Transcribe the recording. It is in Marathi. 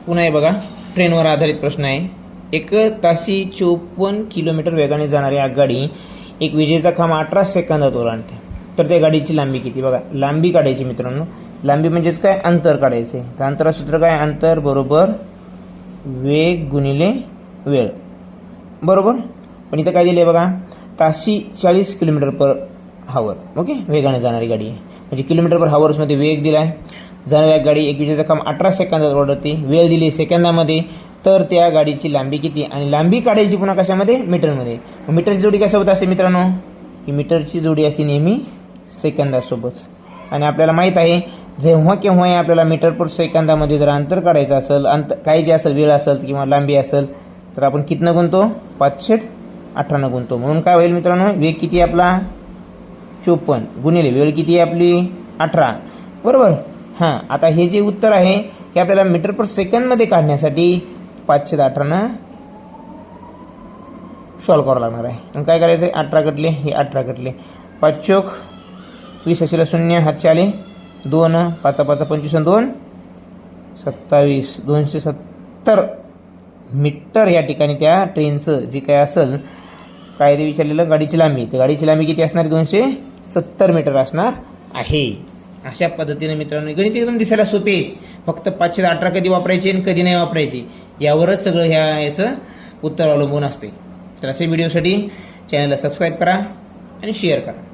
पुन्हा हे बघा, ट्रेनवर आधारित प्रश्न आहे. 1 तासी 54 किलोमीटर वेगाने जाणारी आगगाडी एक विजेचा खांब 18 सेकंदात ओलांडते. तर त्या गाडीची लांबी किती? बघा, लांबी काढायची मित्रांनो. लांबी म्हणजेच काय? अंतर काढायचे. तर अंतराचं सूत्र काय? अंतर बरोबर वेग गुणिले वेळ. बरोबर. पण इथं काय दिले बघा, ताशी 40 किलोमीटर पर हावर. ओके, वेगाने जाणारी गाडी आहे म्हणजे किलोमीटर पर हावर्समध्ये वेग दिला आहे. जाणारी गाडी एक विजेचा खांब 18 सेकंदात ओलांडते. वेळ दिली सेकंदामध्ये. तर त्या गाडीची लांबी किती? आणि लांबी काढायची पुन्हा कशामध्ये? मीटरमध्ये. मीटरची जोडी कशासोबत असते मित्रांनो? ही मीटरची जोडी असते नेहमी सेकंदासोबत. आणि आपल्याला माहीत आहे जेव्हा केव्हाही आपल्याला मीटर पर सेकंदामध्ये जर अंतर काढायचं असेल, काही जे असेल, वेळ असेल किंवा लांबी असेल, तर आपण कितनं गुणतो? 518 गुणतो. म्हणून काय होईल मित्रांनो? वेग किती आपला? 54 गुणिले वेळ किती आहे आपली? 18. बरोबर. हां, आता हे जे उत्तर आहे हे आपल्याला मीटर पर सेकंदमध्ये काढण्यासाठी 518 सॉल्व करावं लागणार आहे. मग काय करायचं आहे? 18 कटले, हे 18 कटले, 5 चोक 20 असेल 0, हातचे आले 2, 5 5 25 2 27, 270 मीटर या ठिकाणी त्या ट्रेनचं जे काय असेल, काय ते विचारलेलं, गाडीची लांबी. तर गाडीची लांबी किती असणार? 270 मीटर असणार आहे. अशा पद्धतीने मित्रांनो गणित एकदम दिसायला सोपे आहेत. फक्त 518 कधी वापरायचे आणि कधी नाही वापरायचे यावरच सगळं याचं उत्तर अवलंबून असते. तर असे व्हिडिओसाठी चॅनलला सबस्क्राईब करा आणि शेअर करा.